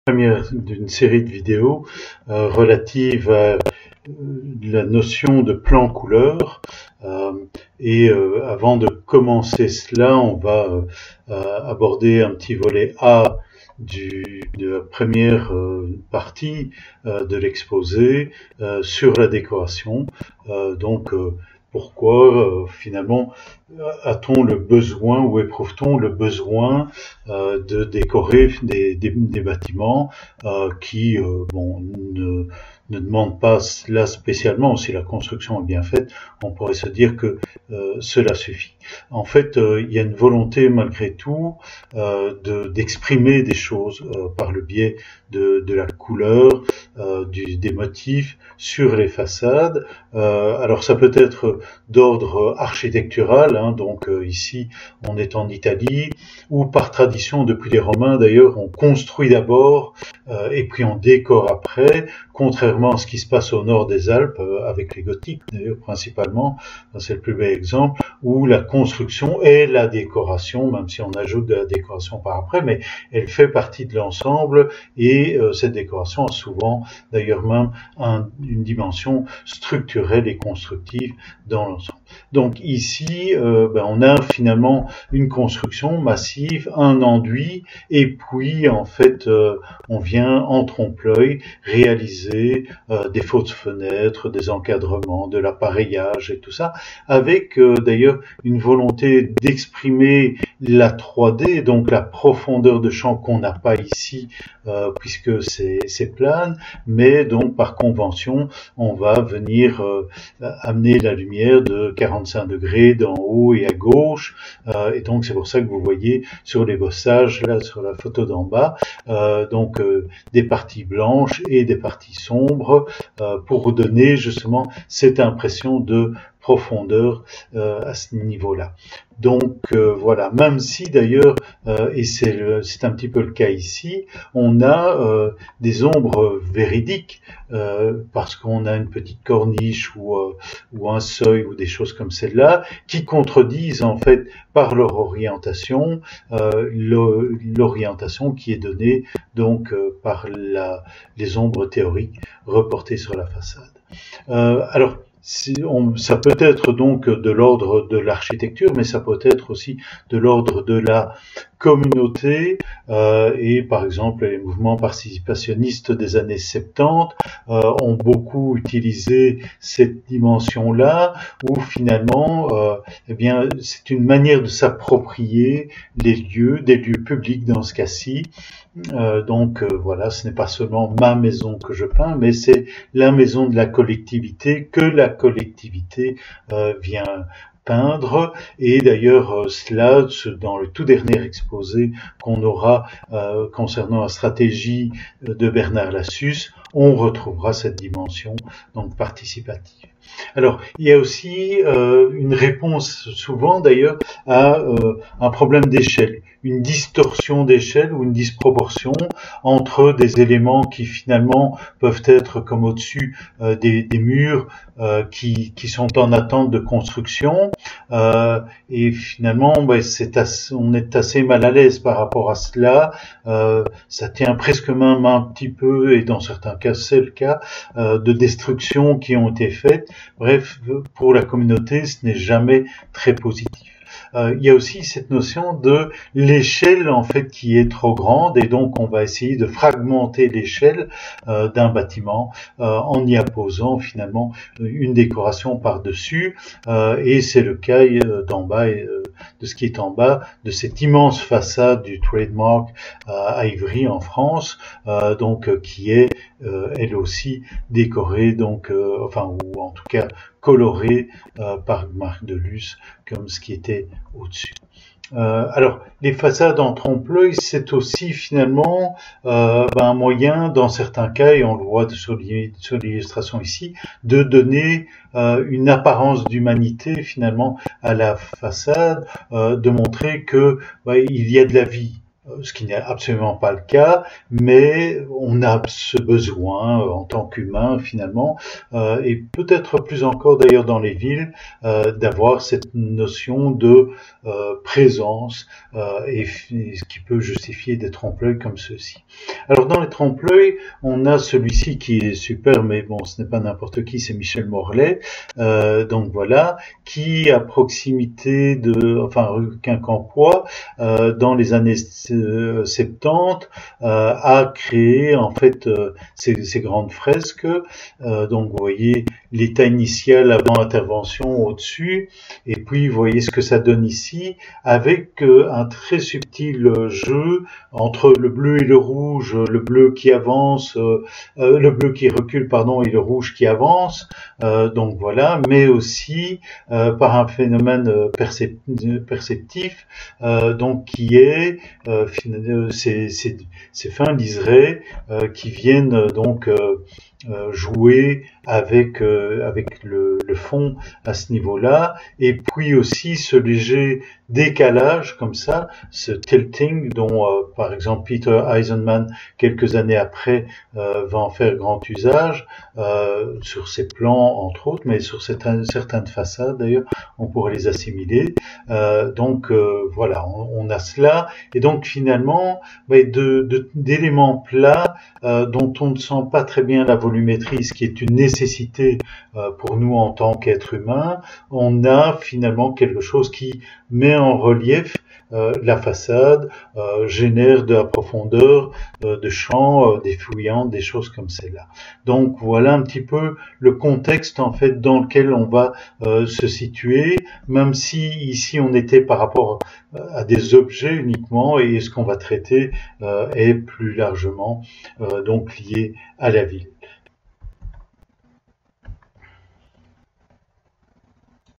première d'une série de vidéos relatives à la notion de plan couleur. Avant de commencer cela, on va aborder un petit volet A de la première partie de l'exposé sur la décoration. Pourquoi finalement a-t-on le besoin ou éprouve-t-on le besoin de décorer des bâtiments qui ne demandent pas cela spécialement. Si la construction est bien faite, on pourrait se dire que cela suffit. En fait, il y a une volonté malgré tout d'exprimer des choses par le biais de la couleur, des motifs sur les façades. Alors ça peut être d'ordre architectural, donc ici on est en Italie, ou par tradition depuis les Romains d'ailleurs, on construit d'abord et puis on décore après, contrairement à ce qui se passe au nord des Alpes, avec les gothiques d'ailleurs principalement, c'est le plus bel exemple, où la construction et la décoration, même si on ajoute de la décoration par après, mais elle fait partie de l'ensemble, et cette décoration a souvent d'ailleurs même une dimension structurelle et constructive dans l'ensemble. Donc ici, on a finalement une construction massive, un enduit, et puis en fait on vient en trompe-l'œil réaliser des fausses fenêtres, des encadrements, de l'appareillage et tout ça, avec d'ailleurs une volonté d'exprimer la 3D, donc la profondeur de champ qu'on n'a pas ici puisque c'est plane, mais donc par convention on va venir amener la lumière de 45 degrés d'en haut et à gauche, et donc c'est pour ça que vous voyez sur les bossages, là sur la photo d'en bas, des parties blanches et des parties sombres pour donner justement cette impression de profondeur à ce niveau-là. Donc voilà, même si d'ailleurs, et c'est un petit peu le cas ici, on a des ombres véridiques, parce qu'on a une petite corniche ou un seuil ou des choses comme celle-là, qui contredisent en fait par leur orientation, l'orientation qui est donnée donc par les ombres théoriques reportées sur la façade. Alors, ça peut être donc de l'ordre de l'architecture, mais ça peut être aussi de l'ordre de la communauté, et par exemple les mouvements participationnistes des années 70 ont beaucoup utilisé cette dimension-là, où finalement c'est une manière de s'approprier des lieux publics dans ce cas-ci. Voilà, ce n'est pas seulement ma maison que je peins, mais c'est la maison de la collectivité que la collectivité vient peindre. Et d'ailleurs cela, dans le tout dernier exposé qu'on aura concernant la stratégie de Bernard Lassus, on retrouvera cette dimension donc participative. Alors, il y a aussi une réponse souvent d'ailleurs à un problème d'échelle, une distorsion d'échelle ou une disproportion entre des éléments qui finalement peuvent être comme au-dessus des murs qui sont en attente de construction, et finalement on est assez mal à l'aise par rapport à cela. Ça tient presque même un petit peu, et dans certains cas c'est le cas, de destructions qui ont été faites. Bref, pour la communauté, ce n'est jamais très positif. Il y a aussi cette notion de l'échelle en fait qui est trop grande, et donc on va essayer de fragmenter l'échelle d'un bâtiment en y apposant finalement une décoration par-dessus, et c'est le cas d'en bas, de ce qui est en bas de cette immense façade du Trademark à Ivry en France, qui est elle aussi décorée ou en tout cas colorée par Marc de Luz, comme ce qui était au-dessus. Alors, les façades en trompe-l'œil, c'est aussi finalement un moyen, dans certains cas, et on le voit sur l'illustration ici, de donner une apparence d'humanité finalement à la façade, de montrer que il y a de la vie ce qui n'est absolument pas le cas, mais on a ce besoin en tant qu'humain finalement, et peut-être plus encore d'ailleurs dans les villes, d'avoir cette notion de présence, et ce qui peut justifier des trompe-l'œil comme ceux-ci. Alors dans les trompe-l'œil, on a celui-ci qui est super, mais bon, ce n'est pas n'importe qui, c'est Michel Morlet, donc voilà, qui à proximité rue Quincampoix, dans les années 70, a créé en fait ces grandes fresques. Donc vous voyez l'état initial avant intervention au-dessus, et puis vous voyez ce que ça donne ici, avec un très subtil jeu entre le bleu et le rouge, le bleu qui avance, le bleu qui recule, pardon, et le rouge qui avance. Donc voilà, mais aussi par un phénomène perceptif, donc qui est ces fins liserés qui viennent donc jouer avec le fond à ce niveau-là, et puis aussi ce léger décalage comme ça, ce tilting dont par exemple Peter Eisenman quelques années après va en faire grand usage sur ses plans entre autres, mais sur certaines façades d'ailleurs on pourrait les assimiler. Donc voilà, on a cela, et donc finalement d'éléments plats dont on ne sent pas très bien la volumétrie, ce qui est une nécessité pour nous en tant qu'être humain. On a finalement quelque chose qui met en relief la façade, génère de la profondeur, de champs, des fouillantes, des choses comme celle-là. Donc voilà un petit peu le contexte en fait dans lequel on va se situer, même si ici on était par rapport à des objets uniquement, et ce qu'on va traiter est plus largement donc lié à la ville.